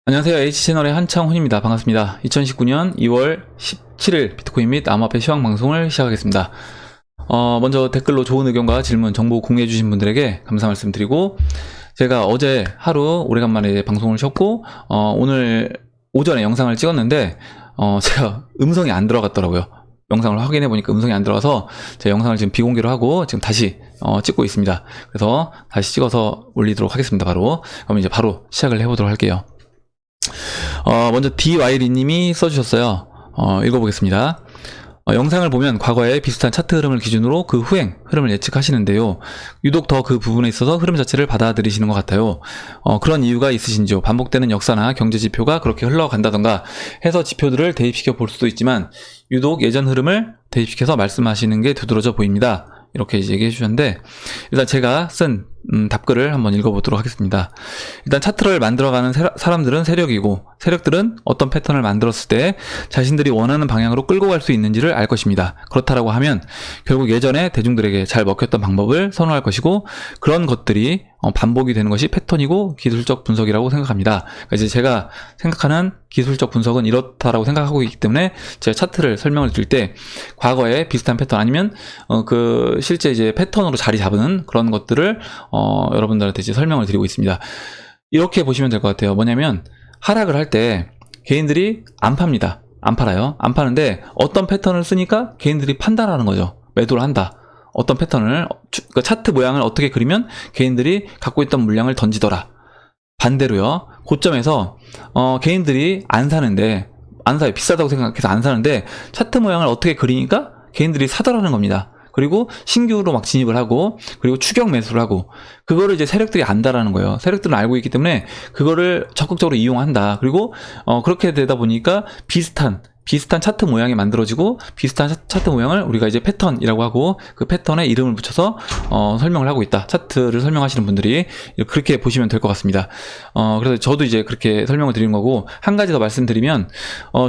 안녕하세요. H채널의 한창훈입니다. 반갑습니다. 2019년 2월 17일 비트코인 및 암호화폐 시황 방송을 시작하겠습니다. 먼저 댓글로 좋은 의견과 질문, 정보 공유해주신 분들에게 감사 말씀드리고, 제가 어제 하루 오래간만에 방송을 쉬었고, 오늘 오전에 영상을 찍었는데, 제가 음성이 안 들어갔더라고요. 영상을 확인해보니까 음성이 안 들어가서 제 영상을 지금 비공개로 하고 지금 다시 찍고 있습니다. 그래서 다시 찍어서 올리도록 하겠습니다. 그럼 이제 바로 시작을 해보도록 할게요. 먼저 DY리님이 써주셨어요. 읽어보겠습니다. 영상을 보면 과거의 비슷한 차트 흐름을 기준으로 그 후행 흐름을 예측하시는데요. 유독 더 그 부분에 있어서 흐름 자체를 받아들이시는 것 같아요. 그런 이유가 있으신지요? 반복되는 역사나 경제 지표가 그렇게 흘러간다던가 해서 지표들을 대입시켜 볼 수도 있지만 유독 예전 흐름을 대입시켜서 말씀하시는 게 두드러져 보입니다. 이렇게 이제 얘기해 주셨는데, 일단 제가 쓴 답글을 한번 읽어보도록 하겠습니다. 일단 차트를 만들어가는 사람들은 세력이고, 세력들은 어떤 패턴을 만들었을 때 자신들이 원하는 방향으로 끌고 갈 수 있는지를 알 것입니다. 그렇다라고 하면 결국 예전에 대중들에게 잘 먹혔던 방법을 선호할 것이고, 그런 것들이 반복이 되는 것이 패턴이고 기술적 분석이라고 생각합니다. 그러니까 이제 제가 생각하는 기술적 분석은 이렇다라고 생각하고 있기 때문에 제가 차트를 설명을 드릴 때 과거에 비슷한 패턴 아니면 실제 이제 패턴으로 자리 잡은 그런 것들을 여러분들한테 이제 설명을 드리고 있습니다. 이렇게 보시면 될 것 같아요. 뭐냐면 하락을 할 때 개인들이 안 팝니다. 안 팔아요. 안 파는데 어떤 패턴을 쓰니까 개인들이 판단하는 거죠. 매도를 한다. 어떤 패턴을, 차트 모양을 어떻게 그리면 개인들이 갖고 있던 물량을 던지더라. 반대로요. 고점에서 개인들이 안 사는데, 안 사요. 비싸다고 생각해서 안 사는데 차트 모양을 어떻게 그리니까 개인들이 사더라는 겁니다. 그리고 신규로 막 진입을 하고, 그리고 추격 매수를 하고, 그거를 이제 세력들이 안다라는 거예요. 세력들은 알고 있기 때문에 그거를 적극적으로 이용한다. 그리고 그렇게 되다 보니까 비슷한 차트 모양이 만들어지고, 비슷한 차트 모양을 우리가 이제 패턴이라고 하고, 그 패턴에 이름을 붙여서 설명을 하고 있다. 차트를 설명하시는 분들이 그렇게 보시면 될 것 같습니다. 그래서 저도 이제 그렇게 설명을 드리는 거고, 한 가지 더 말씀드리면,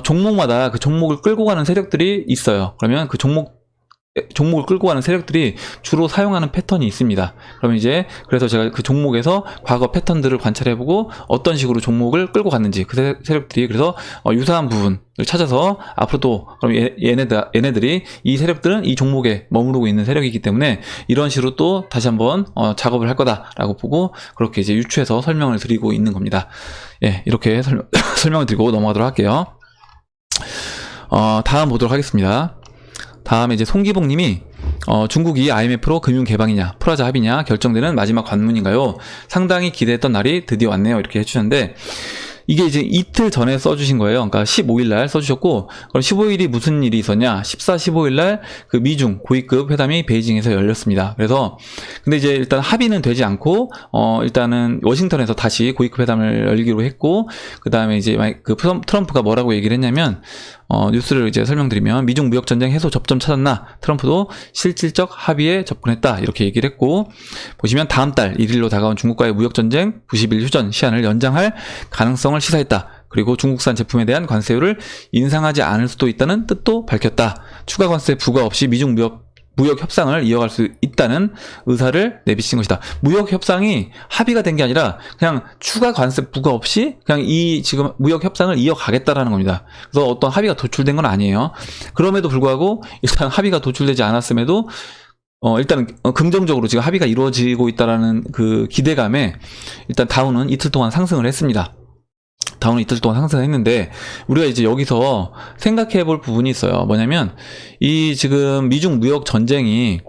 종목마다 그 종목을 끌고 가는 세력들이 있어요. 그러면 그 종목을 끌고 가는 세력들이 주로 사용하는 패턴이 있습니다. 그러면 이제 그래서 제가 그 종목에서 과거 패턴들을 관찰해보고 어떤 식으로 종목을 끌고 갔는지, 그 세력들이 그래서 유사한 부분을 찾아서 앞으로도 그럼 얘네들이, 이 세력들은 이 종목에 머무르고 있는 세력이기 때문에 이런 식으로 또 다시 한번 작업을 할 거다라고 보고 그렇게 이제 유추해서 설명을 드리고 있는 겁니다. 예, 이렇게 설명을 드리고 넘어가도록 할게요. 다음 보도록 하겠습니다. 다음에 이제 송기봉님이 중국이 IMF로 금융 개방이냐 프라자 합의냐 결정되는 마지막 관문인가요? 상당히 기대했던 날이 드디어 왔네요. 이렇게 해주셨는데, 이게 이제 이틀 전에 써주신 거예요. 그러니까 15일날 써주셨고, 그럼 15일이 무슨 일이 있었냐? 14, 15일날 그 미중 고위급 회담이 베이징에서 열렸습니다. 그래서 근데 이제 일단 합의는 되지 않고 일단은 워싱턴에서 다시 고위급 회담을 열기로 했고, 그 다음에 이제 그 트럼프가 뭐라고 얘기를 했냐면, 뉴스를 이제 설명드리면, 미중 무역 전쟁 해소 접점 찾았나? 트럼프도 실질적 합의에 접근했다. 이렇게 얘기를 했고, 보시면 다음 달 1일로 다가온 중국과의 무역 전쟁 90일 휴전 시한을 연장할 가능성을 시사했다. 그리고 중국산 제품에 대한 관세율을 인상하지 않을 수도 있다는 뜻도 밝혔다. 추가 관세 부과 없이 미중 무역 협상을 이어갈 수 있다는 의사를 내비친 것이다. 무역 협상이 합의가 된 게 아니라 그냥 추가 관세 부과 없이 그냥 이 지금 무역 협상을 이어가겠다라는 겁니다. 그래서 어떤 합의가 도출된 건 아니에요. 그럼에도 불구하고 일단 합의가 도출되지 않았음에도 일단 긍정적으로 지금 합의가 이루어지고 있다라는 그 기대감에 일단 다우는 이틀 동안 상승을 했습니다. 다우는 이틀 동안 상승했는데, 우리가 이제 여기서 생각해 볼 부분이 있어요. 뭐냐면 이 지금 미중 무역 전쟁이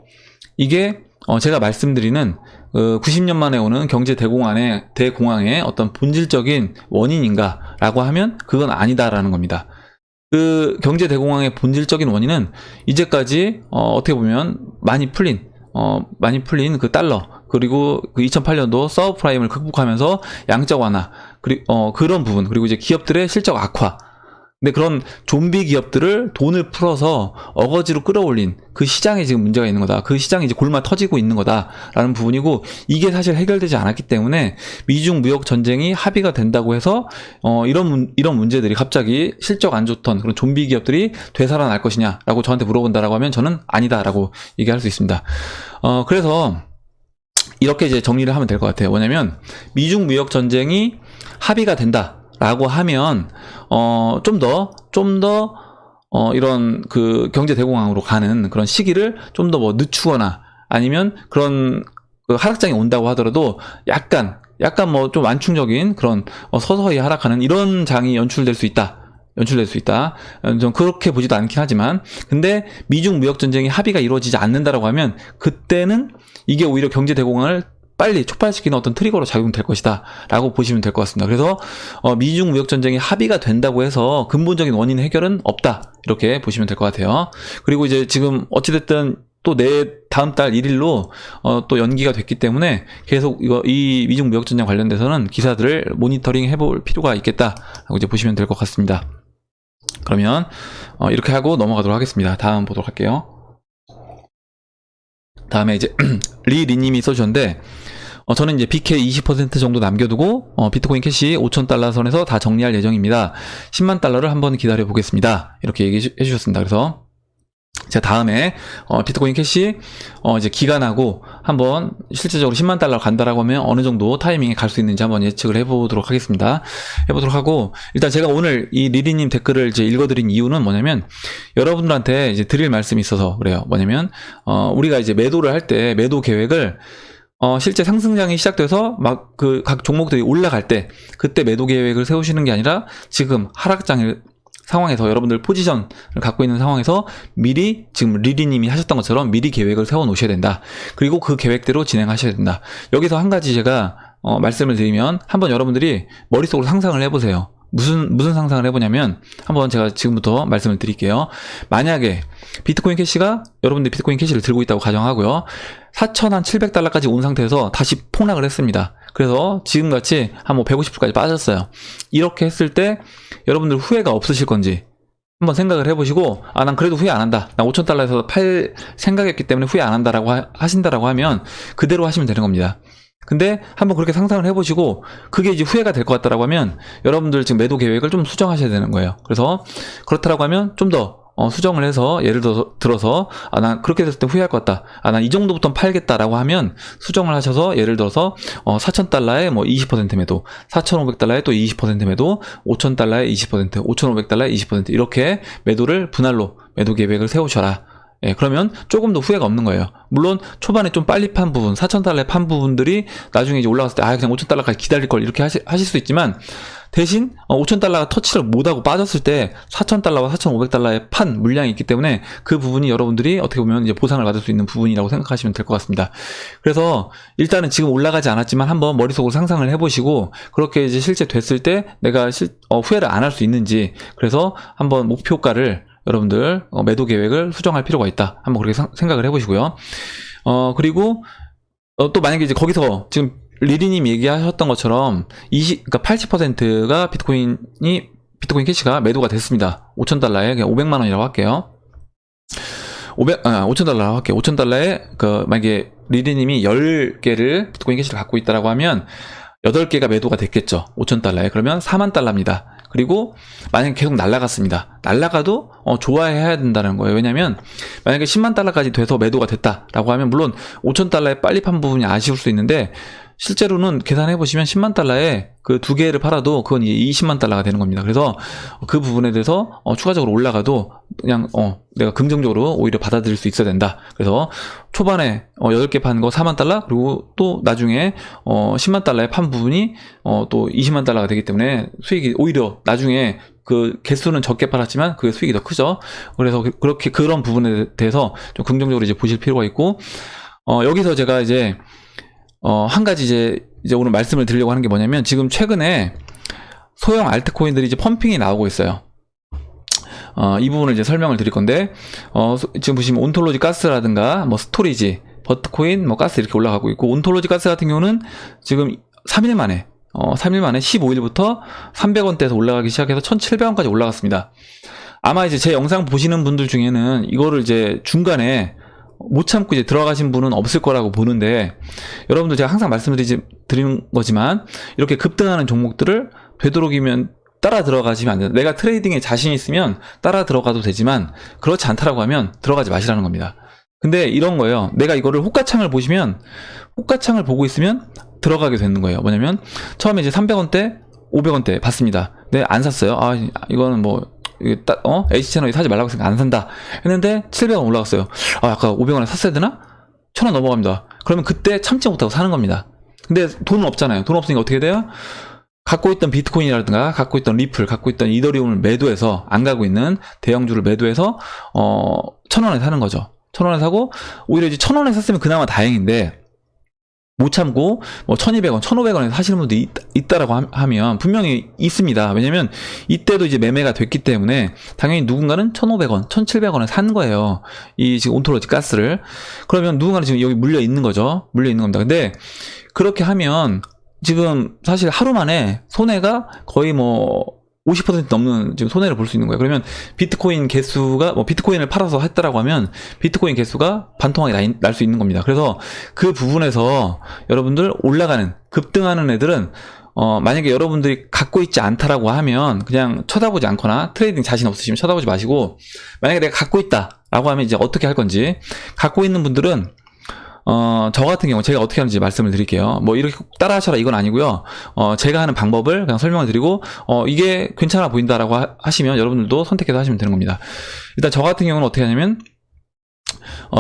이게 제가 말씀드리는 90년 만에 오는 경제 대공황의 어떤 본질적인 원인인가 라고 하면 그건 아니다라는 겁니다. 그 경제 대공황의 본질적인 원인은 이제까지 어떻게 보면 많이 풀린 그 달러, 그리고 그 2008년도 서브프라임을 극복하면서 양적 완화, 그리고 그런 부분, 그리고 이제 기업들의 실적 악화. 근데 그런 좀비 기업들을 돈을 풀어서 어거지로 끌어올린 그 시장에 지금 문제가 있는 거다. 그 시장이 이제 골마 터지고 있는 거다라는 부분이고, 이게 사실 해결되지 않았기 때문에 미중 무역 전쟁이 합의가 된다고 해서 이런 문제들이 갑자기 실적 안 좋던 그런 좀비 기업들이 되살아날 것이냐라고 저한테 물어본다라고 하면 저는 아니다라고 얘기할 수 있습니다. 그래서 이렇게 이제 정리를 하면 될 것 같아요. 뭐냐면 미중 무역 전쟁이 합의가 된다 라고 하면, 이런 그 경제 대공황으로 가는 그런 시기를 좀 더 뭐 늦추거나 아니면 그런 그 하락장이 온다고 하더라도 약간 뭐 좀 완충적인 그런 서서히 하락하는 이런 장이 연출될 수 있다. 좀 그렇게 보지도 않긴 하지만, 근데 미중 무역 전쟁이 합의가 이루어지지 않는다라고 하면 그때는 이게 오히려 경제 대공황을 빨리 촉발시키는 어떤 트리거로 작용될 것이다 라고 보시면 될 것 같습니다. 그래서 미중 무역 전쟁이 합의가 된다고 해서 근본적인 원인 해결은 없다, 이렇게 보시면 될 것 같아요. 그리고 이제 지금 어찌됐든 또 다음 달 1일로 또 연기가 됐기 때문에 계속 이 미중 무역 전쟁 관련돼서는 기사들을 모니터링 해볼 필요가 있겠다라고 이제 보시면 될 것 같습니다. 그러면 이렇게 하고 넘어가도록 하겠습니다. 다음 보도록 할게요. 다음에 이제 리님이 써주셨는데, 저는 이제 BK 20% 정도 남겨두고 비트코인 캐시 5,000달러 선에서 다 정리할 예정입니다. 10만 달러를 한번 기다려 보겠습니다. 이렇게 얘기해 주셨습니다. 그래서 제가 다음에 비트코인 캐시 이제 기간하고 한번 실제적으로 10만 달러 간다라고 하면 어느 정도 타이밍에 갈 수 있는지 한번 예측을 해보도록 하겠습니다. 해보도록 하고, 일단 제가 오늘 이 리리님 댓글을 이제 읽어드린 이유는 뭐냐면, 여러분들한테 이제 드릴 말씀이 있어서 그래요. 뭐냐면 우리가 이제 매도를 할 때 매도 계획을 실제 상승장이 시작돼서 막 그 각 종목들이 올라갈 때 그때 매도 계획을 세우시는 게 아니라 지금 하락장을 상황에서, 여러분들 포지션을 갖고 있는 상황에서 미리 지금 리리님이 하셨던 것처럼 미리 계획을 세워 놓으셔야 된다. 그리고 그 계획대로 진행하셔야 된다. 여기서 한 가지 제가 말씀을 드리면, 한번 여러분들이 머릿속으로 상상을 해보세요. 무슨 상상을 해보냐면, 한번 제가 지금부터 말씀을 드릴게요. 만약에 비트코인 캐시가, 여러분들 비트코인 캐시를 들고 있다고 가정하고요, 4,700달러까지 온 상태에서 다시 폭락을 했습니다. 그래서 지금같이 한 뭐 150%까지 빠졌어요. 이렇게 했을 때 여러분들 후회가 없으실 건지 한번 생각을 해보시고, 난 그래도 후회 안 한다, 나 5,000달러에서 팔 생각했기 때문에 후회 안 한다라고 하신다라고 하면 그대로 하시면 되는 겁니다. 근데 한번 그렇게 상상을 해보시고 그게 이제 후회가 될 것 같다라고 하면 여러분들 지금 매도 계획을 좀 수정하셔야 되는 거예요. 그래서 그렇다라고 하면 좀 더 수정을 해서, 예를 들어서 난 그렇게 됐을 때 후회할 것 같다, 난 이 정도부터는 팔겠다라고 하면 수정을 하셔서, 예를 들어서 4,000달러에 뭐 20% 매도, 4,500달러에 또 20% 매도, 5,000달러에 20%, 5,500달러에 20% 이렇게 매도를 분할로 매도 계획을 세우셔라. 예, 그러면 조금 더 후회가 없는 거예요. 물론 초반에 좀 빨리 판 부분, 4,000달러에 판 부분들이 나중에 이제 올라갔을 때 그냥 5,000달러까지 기다릴 걸, 이렇게 하실 수 있지만, 대신 5,000달러가 터치를 못하고 빠졌을 때 4,000달러와 4,500달러의 판 물량이 있기 때문에 그 부분이 여러분들이 어떻게 보면 이제 보상을 받을 수 있는 부분이라고 생각하시면 될 것 같습니다. 그래서 일단은 지금 올라가지 않았지만 한번 머릿속으로 상상을 해보시고, 그렇게 이제 실제 됐을 때 내가 후회를 안 할 수 있는지, 그래서 한번 목표가를 여러분들 매도 계획을 수정할 필요가 있다, 한번 그렇게 생각을 해보시고요. 그리고 또 만약에 이제 거기서 지금 리리님 얘기하셨던 것처럼 그러니까 80%가 비트코인 캐시가 매도가 됐습니다. 5,000달러에 그냥 500만 원이라고 할게요. 5,000달러라고 할게요. 5,000달러에 만약에 리리님이 10개를 비트코인 캐시를 갖고 있다라고 하면 8개가 매도가 됐겠죠. 5,000달러에. 그러면 4만 달러입니다. 그리고 만약에 계속 날아갔습니다. 날아가도 좋아해야 된다는 거예요. 왜냐면 만약에 10만 달러까지 돼서 매도가 됐다라고 하면, 물론 5,000달러에 빨리 판 부분이 아쉬울 수 있는데, 실제로는 계산해보시면 10만 달러에 그 2개를 팔아도 그건 이제 20만 달러가 되는 겁니다. 그래서 그 부분에 대해서 추가적으로 올라가도 그냥 내가 긍정적으로 오히려 받아들일 수 있어야 된다. 그래서 초반에 8개 판 거 4만 달러, 그리고 또 나중에 10만 달러에 판 부분이 또 20만 달러가 되기 때문에 수익이 오히려 나중에 그 개수는 적게 팔았지만 그게 수익이 더 크죠. 그래서 그렇게 그런 부분에 대해서 좀 긍정적으로 이제 보실 필요가 있고, 여기서 제가 이제 한 가지 이제 오늘 말씀을 드리려고 하는 게 뭐냐면, 지금 최근에 소형 알트코인들이 이제 펌핑이 나오고 있어요. 이 부분을 이제 설명을 드릴 건데, 지금 보시면 온톨로지 가스라든가 뭐 스토리지, 버트코인, 뭐 가스 이렇게 올라가고 있고, 온톨로지 가스 같은 경우는 지금 3일 만에 15일부터 300원대에서 올라가기 시작해서 1,700원까지 올라갔습니다. 아마 이제 제 영상 보시는 분들 중에는 이거를 이제 중간에 못 참고 이제 들어가신 분은 없을 거라고 보는데, 여러분들 제가 항상 말씀드리는 거지만, 이렇게 급등하는 종목들을 되도록이면 따라 들어가시면 안 돼요. 내가 트레이딩에 자신 있으면 따라 들어가도 되지만, 그렇지 않다라고 하면 들어가지 마시라는 겁니다. 근데 이런 거예요. 내가 이거를 호가창을 보고 있으면 들어가게 되는 거예요. 뭐냐면 처음에 이제 300원대 500원대 봤습니다. 근데 안 샀어요. 아, 이거는 뭐 H채널이 사지 말라고 했으니까 안 산다 했는데 700원 올라갔어요. 아, 아까 500원에 샀어야 되나? 1000원 넘어갑니다. 그러면 그때 참지 못하고 사는 겁니다. 근데 돈은 없잖아요. 돈 없으니까 어떻게 돼요? 갖고 있던 비트코인이라든가 갖고 있던 리플, 갖고 있던 이더리움을 매도해서, 안 가고 있는 대형주를 매도해서 1000원에 사는 거죠. 1000원에 사고, 오히려 이제 1000원에 샀으면 그나마 다행인데 못 참고 뭐 1200원, 1500원에 사시는 분도 있다라고 하면 분명히 있습니다. 왜냐면 이때도 이제 매매가 됐기 때문에 당연히 누군가는 1500원, 1700원에 산 거예요. 이 지금 온톨로지 가스를. 그러면 누군가는 지금 여기 물려 있는 거죠. 물려 있는 겁니다. 근데 그렇게 하면 지금 사실 하루 만에 손해가 거의 뭐 50% 넘는 지금 손해를 볼 수 있는 거예요. 그러면 비트코인 개수가, 뭐 비트코인을 팔아서 했다라고 하면 비트코인 개수가 반토막이 날 수 있는 겁니다. 그래서 그 부분에서 여러분들 올라가는, 급등하는 애들은 만약에 여러분들이 갖고 있지 않다라고 하면 그냥 쳐다보지 않거나, 트레이딩 자신 없으시면 쳐다보지 마시고, 만약에 내가 갖고 있다라고 하면 이제 어떻게 할 건지, 갖고 있는 분들은 저 같은 경우 제가 어떻게 하는지 말씀을 드릴게요. 뭐 이렇게 꼭 따라 하셔라 이건 아니고요. 제가 하는 방법을 그냥 설명을 드리고, 이게 괜찮아 보인다라고 하시면 여러분들도 선택해서 하시면 되는 겁니다. 일단 저 같은 경우는 어떻게 하냐면,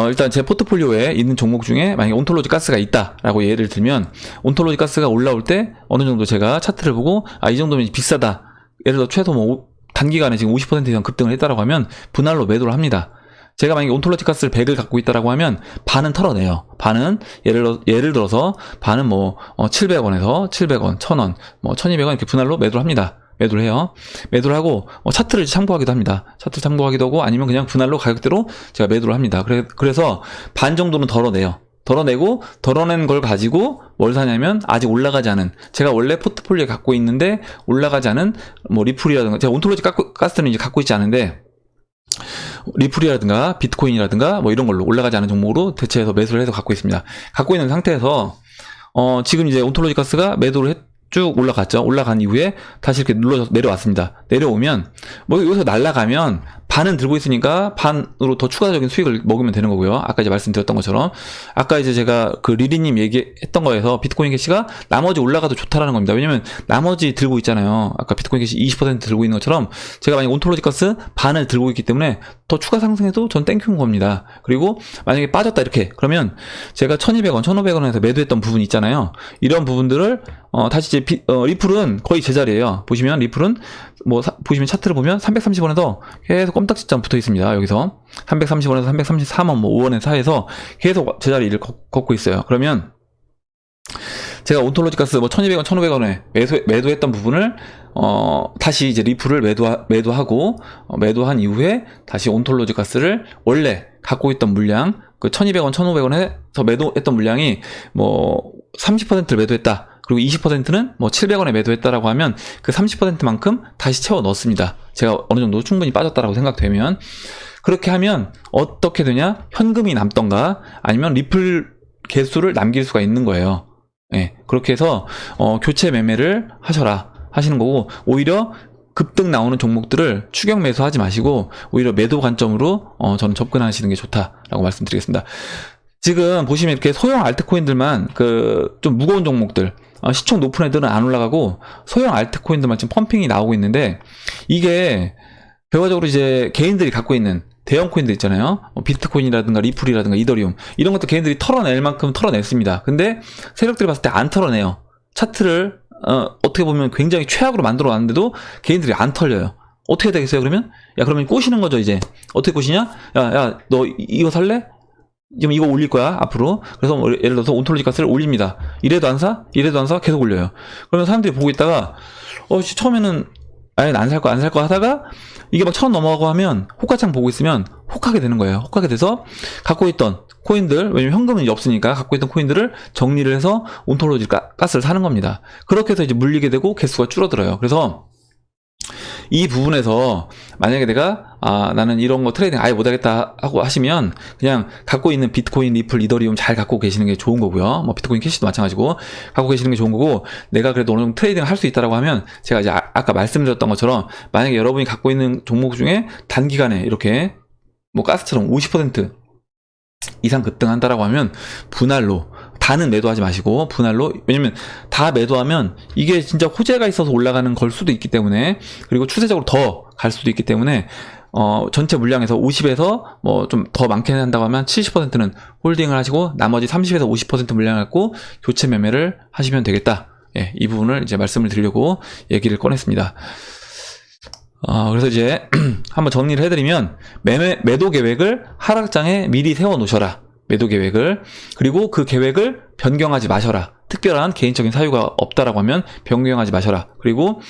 일단 제 포트폴리오에 있는 종목 중에 만약에 온톨로지 가스가 있다라고 예를 들면, 온톨로지 가스가 올라올 때 어느 정도 제가 차트를 보고, 아, 이 정도면 비싸다. 예를 들어 최소 뭐 단기간에 지금 50% 이상 급등을 했다라고 하면 분할로 매도를 합니다. 제가 만약에 온톨로지 가스를 100을 갖고 있다라고 하면 반은 털어내요. 반은 예를 들어서 반은 뭐 700원에서 700원, 1000원, 뭐 1200원 이렇게 분할로 매도를 합니다. 매도를 해요. 매도를 하고 차트를 참고하기도 합니다. 차트 참고하기도 하고, 아니면 그냥 분할로 가격대로 제가 매도를 합니다. 그래서 반 정도는 덜어내요. 덜어내고, 덜어낸 걸 가지고 뭘 사냐면, 아직 올라가지 않은, 제가 원래 포트폴리오에 갖고 있는데 올라가지 않은 뭐 리플이라든가, 제가 온톨로지 가스는 이제 갖고 있지 않은데 리플이라든가 비트코인이라든가 뭐 이런 걸로 올라가지 않은 종목으로 대체해서 매수를 해서 갖고 있습니다. 갖고 있는 상태에서 지금 이제 온톨로지 가스가 매도를 쭉 올라갔죠. 올라간 이후에 다시 이렇게 눌러서 내려왔습니다. 내려오면 뭐 여기서 날아가면 반은 들고 있으니까 반으로 더 추가적인 수익을 먹으면 되는 거고요. 아까 이제 말씀드렸던 것처럼, 아까 이제 제가 그 리리님 얘기했던 거에서 비트코인 캐시가 나머지 올라가도 좋다라는 겁니다. 왜냐면 나머지 들고 있잖아요. 아까 비트코인 캐시 20% 들고 있는 것처럼 제가 만약에 온톨로지 가스 반을 들고 있기 때문에 더 추가 상승해도 전 땡큐인 겁니다. 그리고 만약에 빠졌다 이렇게, 그러면 제가 1200원, 1500원에서 매도했던 부분 있잖아요. 이런 부분들을 다시 이제 리플은 거의 제자리예요. 보시면 리플은 뭐 보시면 차트를 보면 330원에서 계속 껌딱지점 붙어 있습니다. 여기서 330원에서 334원, 뭐 5원의 사이에서 계속 제자리를 걷고 있어요. 그러면 제가 온톨로지 가스 뭐 1200원, 1500원에 매도했던 부분을 다시 이제 리플을 매도하고 매도한 이후에 다시 온톨로지 가스를 원래 갖고 있던 물량, 그 1200원, 1500원에서 매도했던 물량이 뭐 30%를 매도했다. 그리고 20%는 뭐 700원에 매도했다라고 하면 그 30%만큼 다시 채워 넣습니다. 제가 어느 정도 충분히 빠졌다라고 생각되면. 그렇게 하면 어떻게 되냐? 현금이 남던가 아니면 리플 개수를 남길 수가 있는 거예요. 예, 그렇게 해서 교체 매매를 하셔라 하시는 거고, 오히려 급등 나오는 종목들을 추격 매수하지 마시고 오히려 매도 관점으로 저는 접근하시는 게 좋다라고 말씀드리겠습니다. 지금 보시면 이렇게 소형 알트코인들만, 그 좀 무거운 종목들, 시총 높은 애들은 안 올라가고 소형 알트코인들만 지금 펌핑이 나오고 있는데, 이게 결과적으로 이제 개인들이 갖고 있는 대형 코인들 있잖아요. 비트코인이라든가 리플이라든가 이더리움, 이런 것도 개인들이 털어낼 만큼 털어냈습니다. 근데 세력들이 봤을 때 안 털어내요. 차트를 어떻게 보면 굉장히 최악으로 만들어 놨는데도 개인들이 안 털려요. 어떻게 되겠어요? 그러면 꼬시는 거죠. 이제 어떻게 꼬시냐? 야 너 이거 살래? 지금 이거 올릴 거야 앞으로. 그래서 뭐 예를 들어서 온톨로지 가스를 올립니다. 이래도 안 사? 이래도 안 사? 계속 올려요. 그러면 사람들이 보고 있다가 처음에는 아예 안 살 거 하다가 이게 막 1000원 넘어가고 하면 호가창 보고 있으면 혹하게 되는 거예요. 혹하게 돼서 갖고 있던 코인들, 왜냐면 현금은 없으니까 갖고 있던 코인들을 정리를 해서 온톨로지 가스를 사는 겁니다. 그렇게 해서 이제 물리게 되고 개수가 줄어들어요. 그래서 이 부분에서 만약에 내가 나는 이런 거 트레이딩 아예 못하겠다 하고 하시면 그냥 갖고 있는 비트코인, 리플, 이더리움 잘 갖고 계시는 게 좋은 거고요. 뭐 비트코인 캐시도 마찬가지고 갖고 계시는 게 좋은 거고, 내가 그래도 어느 정도 트레이딩을 할 수 있다라고 하면 제가 이제 아까 말씀드렸던 것처럼 만약에 여러분이 갖고 있는 종목 중에 단기간에 이렇게 뭐 가스처럼 50% 이상 급등한다라고 하면 분할로 다는 매도하지 마시고 분할로, 왜냐면 다 매도하면 이게 진짜 호재가 있어서 올라가는 걸 수도 있기 때문에, 그리고 추세적으로 더 갈 수도 있기 때문에 전체 물량에서 50에서 뭐 좀 더 많게 한다고 하면 70%는 홀딩을 하시고 나머지 30에서 50% 물량을 갖고 교체 매매를 하시면 되겠다. 예, 이 부분을 이제 말씀을 드리려고 얘기를 꺼냈습니다. 그래서 이제 한번 정리를 해드리면, 매도 계획을 하락장에 미리 세워 놓으셔라. 매도 계획을. 그리고 그 계획을 변경하지 마셔라. 특별한 개인적인 사유가 없다라고 하면 변경하지 마셔라. 그리고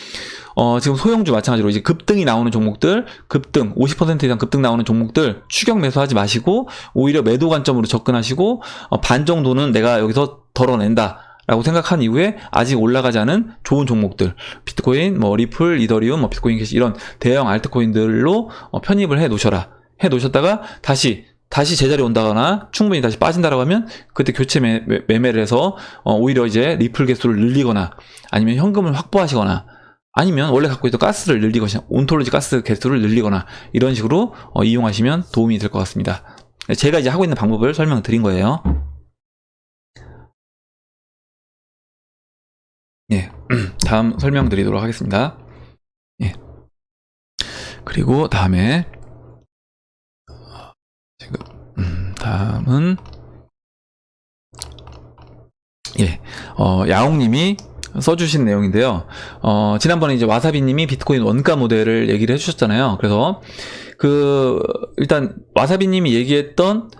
지금 소형주 마찬가지로 이제 급등이 나오는 종목들, 급등 50% 이상 급등 나오는 종목들 추격 매수하지 마시고 오히려 매도 관점으로 접근하시고, 반 정도는 내가 여기서 덜어낸다 라고 생각한 이후에 아직 올라가지 않은 좋은 종목들, 비트코인, 뭐 리플, 이더리움, 뭐 비트코인 캐시, 이런 대형 알트코인들로 편입을 해 놓으셔라. 해 놓으셨다가 다시 제자리 온다거나 충분히 다시 빠진다라고 하면 그때 교체 매매를 해서 오히려 이제 리플 개수를 늘리거나, 아니면 현금을 확보하시거나, 아니면 원래 갖고 있던 가스를 늘리거나, 온톨로지 가스 개수를 늘리거나, 이런 식으로 이용하시면 도움이 될 것 같습니다. 제가 이제 하고 있는 방법을 설명드린 거예요. 예, 다음 설명드리도록 하겠습니다. 예. 그리고 다음에 지금 다음은 야옹님이 써주신 내용인데요. 지난번에 이제 와사비님이 비트코인 원가 모델을 얘기를 해주셨잖아요. 그래서 일단 와사비님이 얘기했던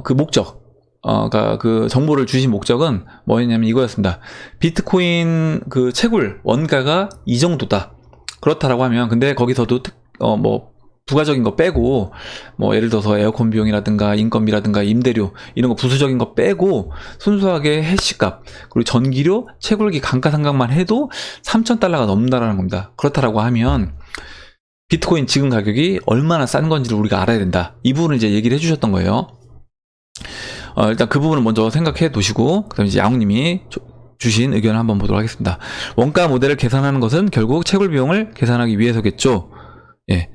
그 목적, 그러니까 그 정보를 주신 목적은 뭐였냐면 이거였습니다. 비트코인 그 채굴 원가가 이 정도다. 그렇다라고 하면, 근데 거기서도 뭐 부가적인 거 빼고, 뭐 예를 들어서 에어컨 비용이라든가 인건비라든가 임대료 이런 거 부수적인 거 빼고 순수하게 해시값 그리고 전기료, 채굴기 감가상각만 해도 3,000달러가 넘는다라는 겁니다. 그렇다라고 하면 비트코인 지금 가격이 얼마나 싼 건지를 우리가 알아야 된다. 이 부분을 이제 얘기를 해주셨던 거예요. 일단 그 부분을 먼저 생각해 두시고, 그 다음에 이제 야옹님이 주신 의견을 한번 보도록 하겠습니다. 원가 모델을 계산하는 것은 결국 채굴 비용을 계산하기 위해서겠죠. 예.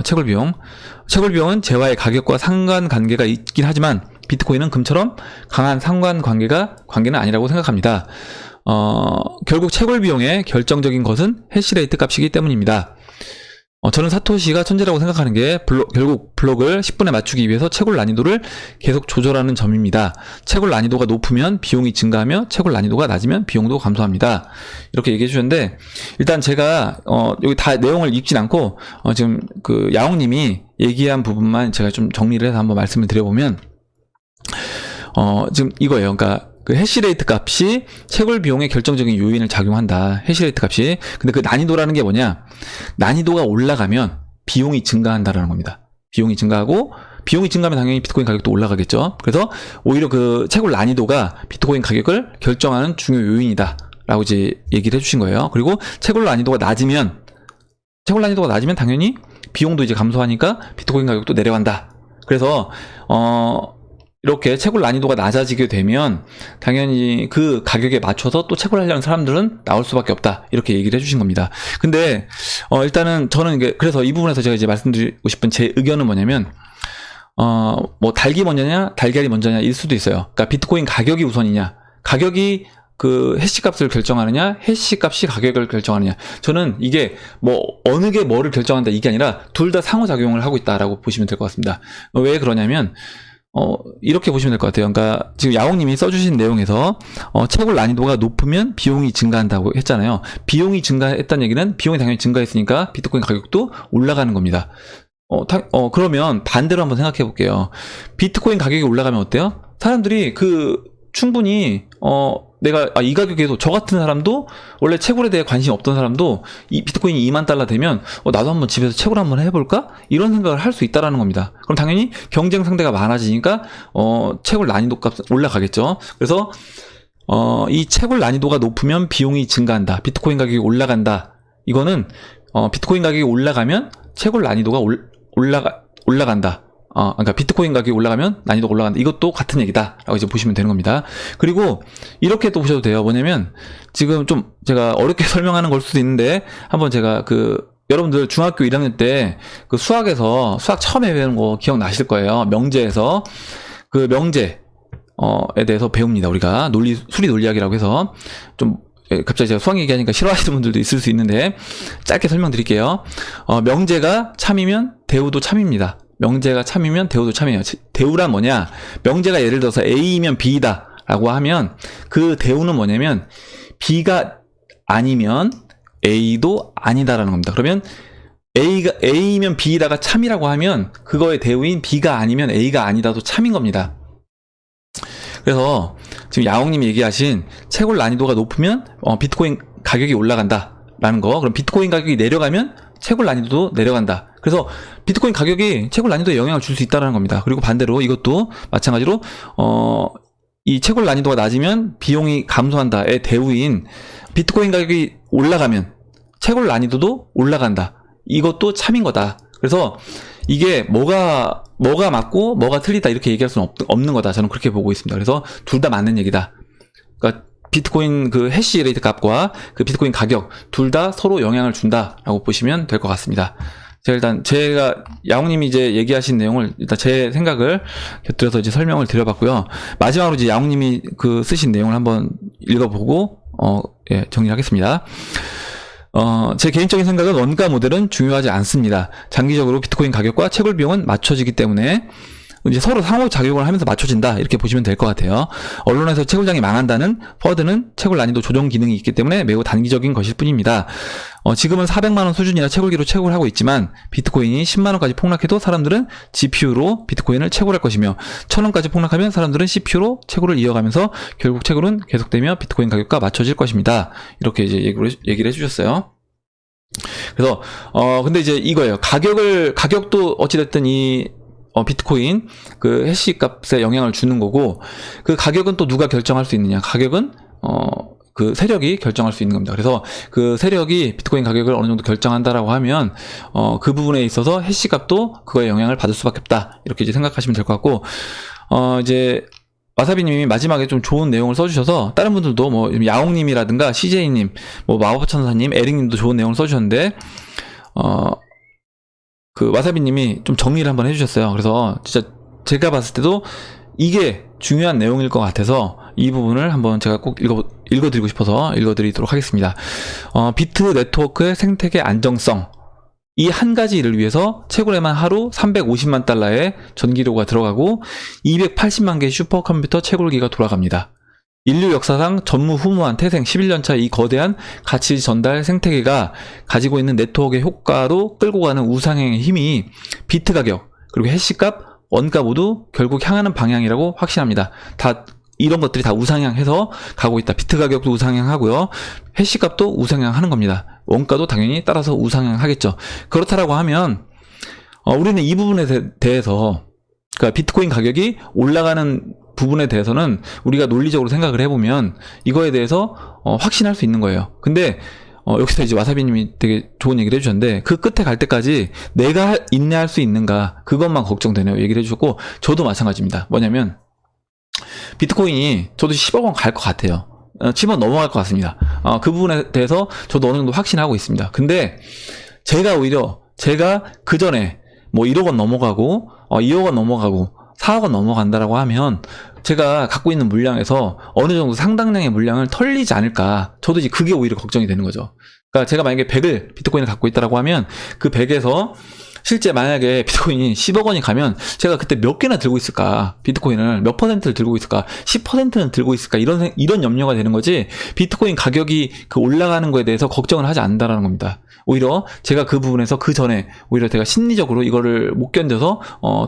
채굴 비용은 재화의 가격과 상관관계가 있긴 하지만 비트코인은 금처럼 강한 상관관계는 아니라고 생각합니다. 결국 채굴 비용의 결정적인 것은 해시레이트 값이기 때문입니다. 저는 사토시가 천재라고 생각하는 게 결국 블록을 10분에 맞추기 위해서 채굴 난이도를 계속 조절하는 점입니다. 채굴 난이도가 높으면 비용이 증가하며 채굴 난이도가 낮으면 비용도 감소합니다. 이렇게 얘기해 주셨는데, 일단 제가 여기 다 내용을 읽진 않고 지금 그 야옹님이 얘기한 부분만 제가 좀 정리를 해서 한번 말씀을 드려보면, 지금 이거예요. 그러니까 그 해시레이트 값이 채굴 비용의 결정적인 요인을 작용한다. 해시레이트 값이. 근데 그 난이도라는 게 뭐냐? 난이도가 올라가면 비용이 증가한다라는 겁니다. 비용이 증가하고, 비용이 증가하면 당연히 비트코인 가격도 올라가겠죠. 그래서 오히려 그 채굴 난이도가 비트코인 가격을 결정하는 중요 요인이다 라고 이제 얘기를 해주신 거예요. 그리고 채굴 난이도가 낮으면 당연히 비용도 이제 감소하니까 비트코인 가격도 내려간다. 그래서 이렇게 채굴 난이도가 낮아지게 되면 당연히 그 가격에 맞춰서 또 채굴하려는 사람들은 나올 수밖에 없다. 이렇게 얘기를 해주신 겁니다. 근데 일단은 저는 그래서 이 부분에서 제가 이제 말씀드리고 싶은 제 의견은 뭐냐면, 뭐 닭이 먼저냐 달걀이 먼저냐 일 수도 있어요. 그러니까 비트코인 가격이 우선이냐, 가격이 그 해시값을 결정하느냐, 해시값이 가격을 결정하느냐. 저는 이게 뭐 어느 게 뭐를 결정한다 이게 아니라 둘 다 상호작용을 하고 있다라고 보시면 될 것 같습니다. 왜 그러냐면 이렇게 보시면 될 것 같아요. 그러니까 지금 야옹님이 써주신 내용에서 채굴 난이도가 높으면 비용이 증가한다고 했잖아요. 비용이 증가했다는 얘기는 비용이 당연히 증가했으니까 비트코인 가격도 올라가는 겁니다. 그러면 반대로 한번 생각해 볼게요. 비트코인 가격이 올라가면 어때요? 사람들이 충분히 내가 이 가격에도, 저 같은 사람도 원래 채굴에 대해 관심이 없던 사람도 이 비트코인이 2만 달러 되면 나도 한번 집에서 채굴 한번 해볼까? 이런 생각을 할 수 있다라는 겁니다. 그럼 당연히 경쟁 상대가 많아지니까 채굴 난이도 값 올라가겠죠. 그래서 이 채굴 난이도가 높으면 비용이 증가한다. 비트코인 가격이 올라간다. 이거는 비트코인 가격이 올라가면 채굴 난이도가 올라간다. 그러니까 비트코인 가격이 올라가면 난이도가 올라간다. 이것도 같은 얘기다 라고 이제 보시면 되는 겁니다. 그리고 이렇게 또 보셔도 돼요. 뭐냐면 지금 좀 제가 어렵게 설명하는 걸 수도 있는데, 한번 제가 여러분들 중학교 1학년 때 그 수학 처음에 배우는 거 기억나실 거예요. 명제에서 그 명제 에 대해서 배웁니다. 우리가 수리 논리학이라고 해서 좀 갑자기 제가 수학 얘기하니까 싫어하시는 분들도 있을 수 있는데 짧게 설명드릴게요. 명제가 참이면 대우도 참입니다. 명제가 참이면 대우도 참이에요. 대우란 뭐냐? 명제가 예를 들어서 A이면 B이다 라고 하면 그 대우는 뭐냐면 B가 아니면 A도 아니다라는 겁니다. 그러면 A이면 B이다가 참이라고 하면 그거의 대우인 B가 아니면 A가 아니다도 참인 겁니다. 그래서 지금 야옹님이 얘기하신 채굴 난이도가 높으면 비트코인 가격이 올라간다 라는 거. 그럼 비트코인 가격이 내려가면 채굴 난이도도 내려간다. 그래서 비트코인 가격이 채굴 난이도에 영향을 줄 수 있다는 겁니다. 그리고 반대로 이것도 마찬가지로 이 채굴 난이도가 낮으면 비용이 감소한다의 대우인 비트코인 가격이 올라가면 채굴 난이도도 올라간다. 이것도 참인 거다. 그래서 이게 뭐가 맞고 뭐가 틀리다 이렇게 얘기할 수는 없는 거다. 저는 그렇게 보고 있습니다. 그래서 둘 다 맞는 얘기다. 그러니까 비트코인 그 해시 레이트 값과 그 비트코인 가격 둘 다 서로 영향을 준다라고 보시면 될 것 같습니다. 제가 야옹님이 이제 얘기하신 내용을 일단 제 생각을 곁들여서 이제 설명을 드려봤고요. 마지막으로 이제 야옹님이 그 쓰신 내용을 한번 읽어보고 정리를 하겠습니다. 제 개인적인 생각은 원가 모델은 중요하지 않습니다. 장기적으로 비트코인 가격과 채굴 비용은 맞춰지기 때문에 이제 서로 상호작용을 하면서 맞춰진다 이렇게 보시면 될 것 같아요. 언론에서 채굴장이 망한다는 퍼드는 채굴 난이도 조정 기능이 있기 때문에 매우 단기적인 것일 뿐입니다. 지금은 400만원 수준이나 채굴기로 채굴하고 있지만 비트코인이 10만원까지 폭락해도 사람들은 GPU로 비트코인을 채굴할 것이며 1000원까지 폭락하면 사람들은 CPU로 채굴을 이어가면서 결국 채굴은 계속되며 비트코인 가격과 맞춰질 것입니다. 이렇게 이제 얘기를 해주셨어요. 그래서 근데 이제 이거예요. 가격도 어찌됐든 이 비트코인 그 해시 값에 영향을 주는 거고, 그 가격은 또 누가 결정할 수 있느냐? 가격은 그 세력이 결정할 수 있는 겁니다. 그래서 그 세력이 비트코인 가격을 어느 정도 결정한다라고 하면 그 부분에 있어서 해시 값도 그거에 영향을 받을 수밖에 없다. 이렇게 이제 생각하시면 될 것 같고, 이제 와사비님이 마지막에 좀 좋은 내용을 써주셔서 다른 분들도 뭐 야옹님이라든가 CJ님, 뭐 마법천사님, 에릭님도 좋은 내용을 써주셨는데 그 와사비님이 좀 정리를 한번 해주셨어요. 그래서 진짜 제가 봤을 때도 이게 중요한 내용일 것 같아서 이 부분을 한번 제가 꼭 읽어드리고 싶어서 읽어드리도록 하겠습니다. 비트 네트워크의 생태계 안정성, 이 한 가지 일을 위해서 채굴에만 하루 350만 달러의 전기료가 들어가고 280만 개의 슈퍼컴퓨터 채굴기가 돌아갑니다. 인류 역사상 전무후무한 태생 11년차 이 거대한 가치 전달 생태계가 가지고 있는 네트워크의 효과로 끌고 가는 우상향의 힘이 비트 가격, 그리고 해시값, 원가 모두 결국 향하는 방향이라고 확신합니다. 다 이런 것들이 다 우상향해서 가고 있다. 비트 가격도 우상향하고요. 해시값도 우상향하는 겁니다. 원가도 당연히 따라서 우상향하겠죠. 그렇다라고 하면 우리는 이 부분에 대해서, 그러니까 비트코인 가격이 올라가는 부분에 대해서는 우리가 논리적으로 생각을 해보면 이거에 대해서 확신할 수 있는 거예요. 근데 여기서 이제 와사비님이 되게 좋은 얘기를 해주셨는데, 그 끝에 갈 때까지 내가 인내할 수 있는가, 그것만 걱정되네요. 얘기를 해주셨고, 저도 마찬가지입니다. 뭐냐면 비트코인이 저도 10억 원 갈 것 같아요. 10억 넘어갈 것 같습니다. 그 부분에 대해서 저도 어느 정도 확신하고 있습니다. 근데 제가 그 전에 뭐 1억 원 넘어가고 2억 원 넘어가고 4억 원 넘어간다라고 하면 제가 갖고 있는 물량에서 어느 정도 상당량의 물량을 털리지 않을까. 저도 이제 그게 오히려 걱정이 되는 거죠. 그러니까 제가 만약에 100을 비트코인을 갖고 있다라고 하면 그 100에서 실제 만약에 비트코인이 10억 원이 가면 제가 그때 몇 개나 들고 있을까? 비트코인을 몇 퍼센트를 들고 있을까? 10%는 들고 있을까? 이런 염려가 되는 거지. 비트코인 가격이 그 올라가는 거에 대해서 걱정을 하지 않는다라는 겁니다. 오히려 제가 그 부분에서 그 전에 오히려 제가 심리적으로 이거를 못 견뎌서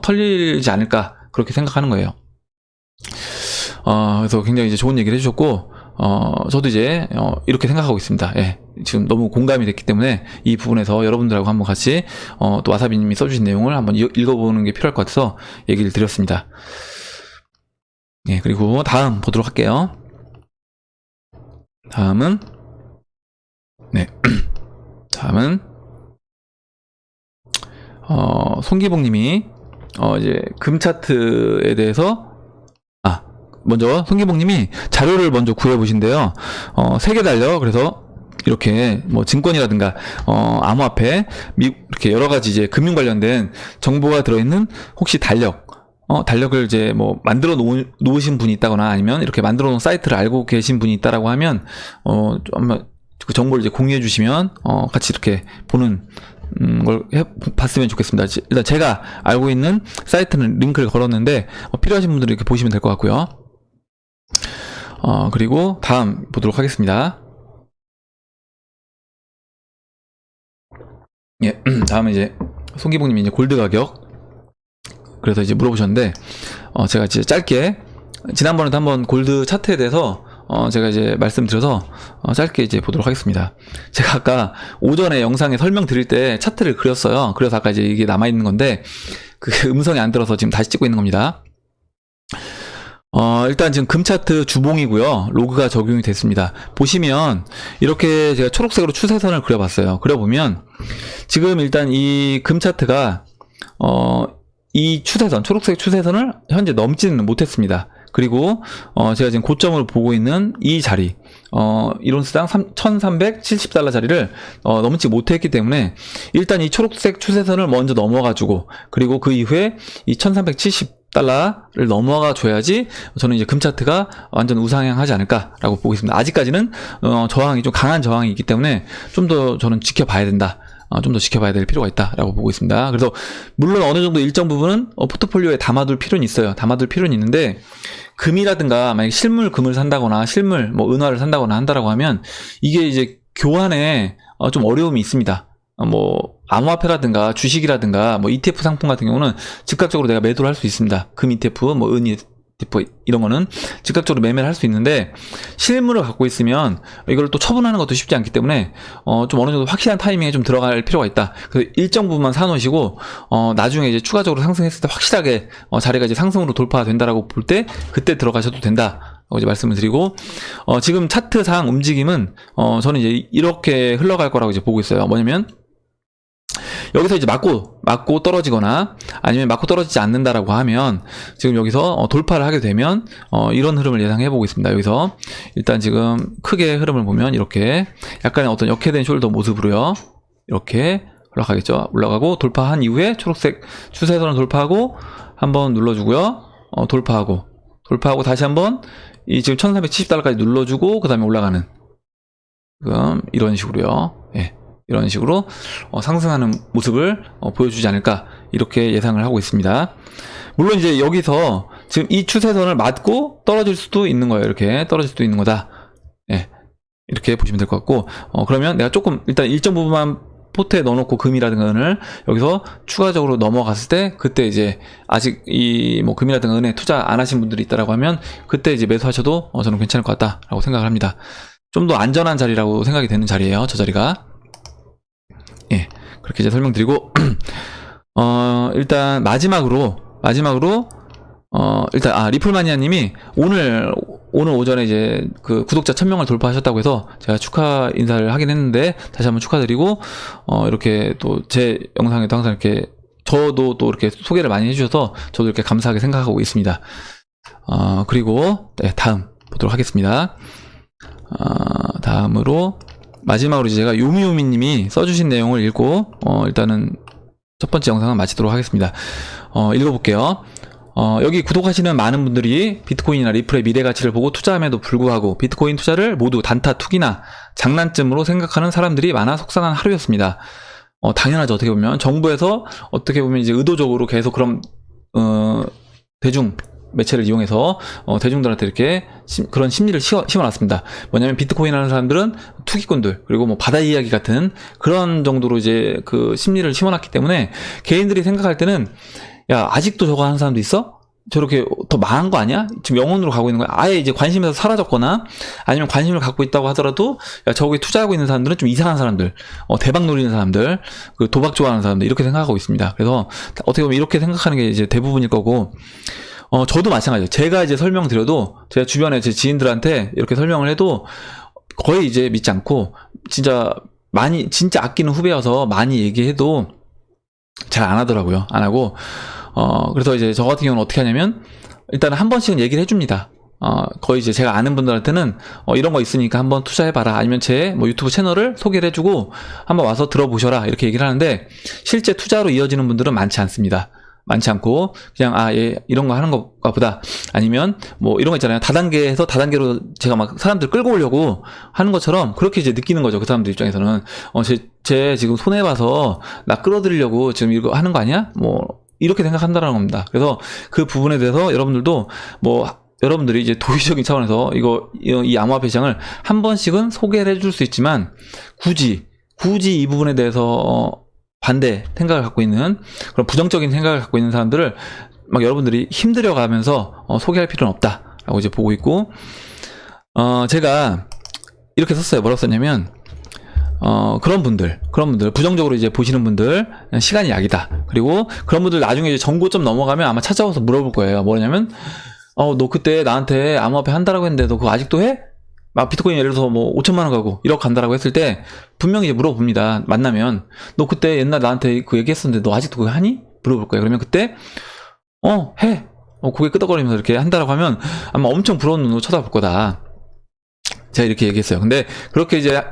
털리지 않을까, 그렇게 생각하는 거예요. 그래서 굉장히 이제 좋은 얘기를 해주셨고, 저도 이제 이렇게 생각하고 있습니다. 예, 지금 너무 공감이 됐기 때문에 이 부분에서 여러분들하고 한번 같이 또 와사비님이 써주신 내용을 한번 읽어보는 게 필요할 것 같아서 얘기를 드렸습니다. 예, 그리고 다음 보도록 할게요. 다음은 송기봉님이 이제 금 차트에 대해서 먼저 송기봉님이 자료를 먼저 구해보신대요. 3개 달려. 그래서 이렇게 뭐 증권이라든가 암호화폐, 이렇게 여러 가지 이제 금융 관련된 정보가 들어있는 혹시 달력, 달력을 이제 뭐 만들어 놓으신 분이 있다거나 아니면 이렇게 만들어 놓은 사이트를 알고 계신 분이 있다라고 하면 한번 그 정보를 이제 공유해 주시면 같이 이렇게 보는 걸 봤으면 좋겠습니다. 일단 제가 알고 있는 사이트는 링크를 걸었는데 필요하신 분들은 이렇게 보시면 될 것 같고요. 그리고 다음 보도록 하겠습니다. 예, 다음은 이제 송기봉님이 이제 골드 가격, 그래서 이제 물어보셨는데 제가 이제 짧게 지난번에도 한번 골드 차트에 대해서 제가 이제 말씀드려서 짧게 이제 보도록 하겠습니다. 제가 아까 오전에 영상에 설명드릴 때 차트를 그렸어요. 그래서 아까 이제 이게 남아있는 건데 그 음성이 안 들어서 지금 다시 찍고 있는 겁니다. 일단 지금 금 차트 주봉이고요. 로그가 적용이 됐습니다. 보시면 이렇게 제가 초록색으로 추세선을 그려봤어요. 그려보면 지금 일단 이 금 차트가 이 추세선, 초록색 추세선을 현재 넘지는 못했습니다. 그리고 제가 지금 고점을 보고 있는 이 자리, 이론수당 1370달러 자리를 넘지 못했기 때문에 일단 이 초록색 추세선을 먼저 넘어가지고, 그리고 그 이후에 이 1370달러를 넘어가 줘야지 저는 이제 금 차트가 완전 우상향하지 않을까라고 보고 있습니다. 아직까지는 저항이 좀 강한 저항이 있기 때문에 좀 더 저는 지켜봐야 된다. 좀 더 지켜봐야 될 필요가 있다라고 보고 있습니다. 그래서 물론 어느 정도 일정 부분은 포트폴리오에 담아둘 필요는 있어요. 담아둘 필요는 있는데, 금이라든가 만약 실물 금을 산다거나 실물 뭐 은화를 산다거나 한다라고 하면 이게 이제 교환에 좀 어려움이 있습니다. 뭐 암호화폐라든가 주식이라든가 뭐 ETF 상품 같은 경우는 즉각적으로 내가 매도를 할 수 있습니다. 금 ETF, 뭐 은 ETF 이런 거는 즉각적으로 매매를 할 수 있는데, 실물을 갖고 있으면 이걸 또 처분하는 것도 쉽지 않기 때문에 좀 어느 정도 확실한 타이밍에 좀 들어갈 필요가 있다. 그래서 일정 부분만 사놓으시고 나중에 이제 추가적으로 상승했을 때 확실하게 자리가 이제 상승으로 돌파된다라고 볼 때 그때 들어가셔도 된다. 이제 말씀을 드리고, 지금 차트상 움직임은 저는 이제 이렇게 흘러갈 거라고 이제 보고 있어요. 뭐냐면 여기서 이제 맞고 떨어지거나 아니면 맞고 떨어지지 않는다라고 하면 지금 여기서 돌파를 하게 되면 이런 흐름을 예상해 보고 있습니다. 여기서 일단 지금 크게 흐름을 보면 이렇게 약간의 어떤 역회된 숄더 모습으로요. 이렇게 올라가겠죠. 올라가고 돌파한 이후에 초록색 추세선을 돌파하고 한번 눌러주고요. 돌파하고 다시 한번 이 지금 1370달러까지 눌러주고 그 다음에 올라가는, 지금 이런 식으로요. 예. 이런 식으로 상승하는 모습을 보여주지 않을까, 이렇게 예상을 하고 있습니다. 물론 이제 여기서 지금 이 추세선을 맞고 떨어질 수도 있는 거예요. 이렇게 떨어질 수도 있는 거다. 예, 이렇게 보시면 될 것 같고, 그러면 내가 조금 일단 일정 부분만 포트에 넣어놓고 금이라든가 은을 여기서 추가적으로 넘어갔을 때, 그때 이제 아직 이 뭐 금이라든가 은에 투자 안 하신 분들이 있다라고 하면 그때 이제 매수하셔도 저는 괜찮을 것 같다라고 생각을 합니다. 좀 더 안전한 자리라고 생각이 되는 자리예요, 저 자리가. 예, 그렇게 이제 설명드리고, 일단 마지막으로, 일단, 리플마니아님이 오늘 오전에 이제 그 구독자 1000명을 돌파하셨다고 해서 제가 축하 인사를 하긴 했는데, 다시 한번 축하드리고, 이렇게 또 제 영상에도 항상 이렇게 저도 또 이렇게 소개를 많이 해주셔서 저도 이렇게 감사하게 생각하고 있습니다. 그리고, 네, 다음 보도록 하겠습니다. 다음으로, 마지막으로 이제 제가 요미요미님이 써주신 내용을 읽고 일단은 첫 번째 영상은 마치도록 하겠습니다. 읽어볼게요. 여기 구독하시는 많은 분들이 비트코인이나 리플의 미래 가치를 보고 투자함에도 불구하고 비트코인 투자를 모두 단타 투기나 장난쯤으로 생각하는 사람들이 많아 속상한 하루였습니다. 당연하죠. 어떻게 보면 정부에서 어떻게 보면 이제 의도적으로 계속 그런 대중 매체를 이용해서 대중들한테 이렇게 그런 심리를 심어놨습니다. 뭐냐면 비트코인 하는 사람들은 투기꾼들, 그리고 뭐 바다 이야기 같은 그런 정도로 이제 그 심리를 심어놨기 때문에 개인들이 생각할 때는, 야, 아직도 저거 하는 사람도 있어? 저렇게 더 망한 거 아니야? 지금 영혼으로 가고 있는 거야? 아예 이제 관심에서 사라졌거나 아니면 관심을 갖고 있다고 하더라도, 야, 저거에 투자하고 있는 사람들은 좀 이상한 사람들, 대박 노리는 사람들, 그 도박 좋아하는 사람들, 이렇게 생각하고 있습니다. 그래서 어떻게 보면 이렇게 생각하는 게 이제 대부분일 거고, 저도 마찬가지예요. 제가 이제 설명드려도, 제가 주변에 제 지인들한테 이렇게 설명을 해도 거의 이제 믿지 않고, 진짜 아끼는 후배여서 많이 얘기해도 잘 안 하더라고요. 안 하고, 그래서 이제 저 같은 경우는 어떻게 하냐면, 일단 한 번씩은 얘기를 해줍니다. 거의 이제 제가 아는 분들한테는 이런 거 있으니까 한번 투자해봐라, 아니면 제 뭐 유튜브 채널을 소개를 해주고 한번 와서 들어보셔라, 이렇게 얘기를 하는데, 실제 투자로 이어지는 분들은 많지 않습니다. 많지 않고 그냥 얘 이런 거 하는 것가 보다, 아니면 뭐 이런 거 있잖아요. 다단계에서 다단계로 제가 막 사람들 끌고 오려고 하는 것처럼 그렇게 이제 느끼는 거죠. 그 사람들 입장에서는 제 지금 손해봐서 나 끌어들이려고 지금 이거 하는 거 아니야? 뭐 이렇게 생각한다는 겁니다. 그래서 그 부분에 대해서 여러분들도 여러분들이 이제 도의적인 차원에서 이 암호화폐 시장을 한 번씩은 소개를 해줄 수 있지만 굳이 이 부분에 대해서 반대 생각을 갖고 있는, 그런 부정적인 생각을 갖고 있는 사람들을 막 여러분들이 힘들여가면서 소개할 필요는 없다라고 이제 보고 있고, 제가 이렇게 썼어요. 뭐라고 썼냐면, 그런 분들 부정적으로 이제 보시는 분들 시간이 약이다. 그리고 그런 분들 나중에 이제 정고점 넘어가면 아마 찾아와서 물어볼 거예요. 뭐냐면 너 그때 나한테 암호화폐 한다라고 했는데 너 그거 아직도 해? 막 비트코인 예를 들어서 뭐 5천만 원 가고 1억 간다라고 했을 때 분명히 이제 물어봅니다. 만나면 너 그때 옛날 나한테 그 얘기했었는데 너 아직도 그거 하니? 물어볼 거예요. 그러면 그때 해. 고개 끄덕거리면서 이렇게 한다라고 하면 아마 엄청 부러운 눈으로 쳐다볼 거다. 제가 이렇게 얘기했어요. 근데 그렇게 이제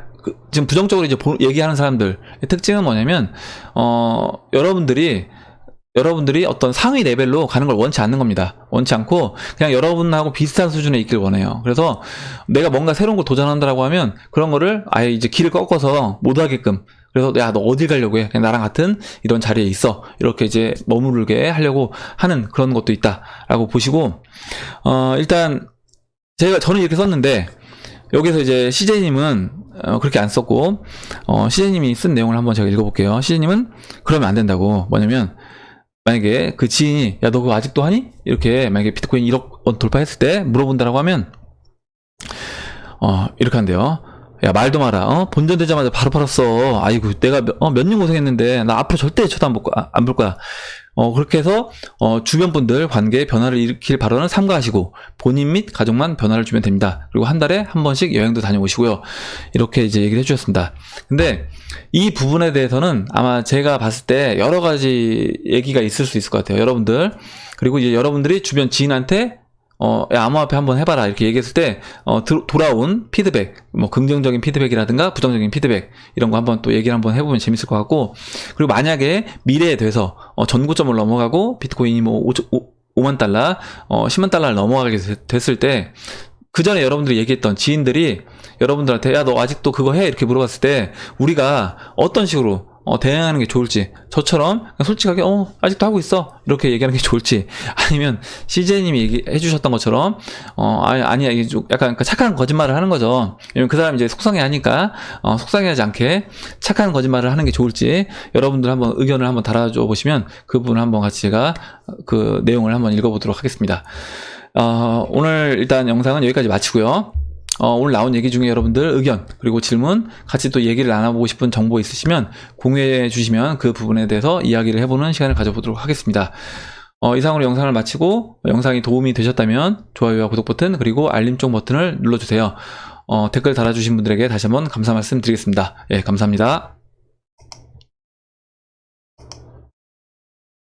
지금 부정적으로 이제 얘기하는 사람들의 특징은 뭐냐면 여러분들이 어떤 상위 레벨로 가는 걸 원치 않는 겁니다. 원치 않고 그냥 여러분하고 비슷한 수준에 있길 원해요. 그래서 내가 뭔가 새로운 걸 도전한다라고 하면 그런 거를 아예 이제 길을 꺾어서 못 하게끔, 그래서 야 너 어딜 가려고 해? 그냥 나랑 같은 이런 자리에 있어. 이렇게 이제 머무르게 하려고 하는 그런 것도 있다라고 보시고, 일단 저는 이렇게 썼는데 여기서 이제 CJ님은 그렇게 안 썼고, CJ님이 쓴 내용을 한번 제가 읽어볼게요. CJ님은 그러면 안 된다고. 뭐냐면 만약에 그 지인이 야 너 그거 아직도 하니? 이렇게 만약에 비트코인 1억 원 돌파했을 때 물어본다라고 하면 이렇게 한대요. 야 말도 마라. 본전되자마자 바로 팔았어. 아이고 내가 몇 년 고생했는데 나 앞으로 절대 쳐도 안 볼 거야. 그렇게 해서 주변 분들 관계에 변화를 일으킬 발언을 삼가하시고 본인 및 가족만 변화를 주면 됩니다. 그리고 한 달에 한 번씩 여행도 다녀오시고요. 이렇게 이제 얘기를 해주셨습니다. 근데 이 부분에 대해서는 아마 제가 봤을 때 여러 가지 얘기가 있을 수 있을 것 같아요. 여러분들, 그리고 이제 여러분들이 주변 지인한테 야, 암호화폐 한번 해봐라 이렇게 얘기했을 때 돌아온 피드백, 뭐 긍정적인 피드백이라든가 부정적인 피드백 이런 거 한번 또 얘기를 한번 해보면 재밌을 것 같고, 그리고 만약에 미래에 돼서 전고점을 넘어가고 비트코인이 뭐 5만 달러, 10만 달러를 넘어가게 됐을 때 그 전에 여러분들이 얘기했던 지인들이 여러분들한테 야 너 아직도 그거 해? 이렇게 물어봤을 때 우리가 어떤 식으로 대응하는 게 좋을지, 저처럼 솔직하게 아직도 하고 있어 이렇게 얘기하는 게 좋을지, 아니면 CJ님이 얘기해 주셨던 것처럼 아니야 이게 좀 약간 착한 거짓말을 하는 거죠. 왜냐면 그 사람이 이제 속상해하니까 속상해하지 않게 착한 거짓말을 하는 게 좋을지, 여러분들 한번 의견을 한번 달아줘 보시면 그 부분을 한번 같이 제가 그 내용을 한번 읽어보도록 하겠습니다. 오늘 일단 영상은 여기까지 마치고요. 오늘 나온 얘기 중에 여러분들 의견 그리고 질문, 같이 또 얘기를 나눠보고 싶은 정보 있으시면 공유해 주시면 그 부분에 대해서 이야기를 해보는 시간을 가져보도록 하겠습니다. 이상으로 영상을 마치고 영상이 도움이 되셨다면 좋아요와 구독 버튼 그리고 알림종 버튼을 눌러주세요. 댓글 달아주신 분들에게 다시 한번 감사 말씀 드리겠습니다. 예, 감사합니다.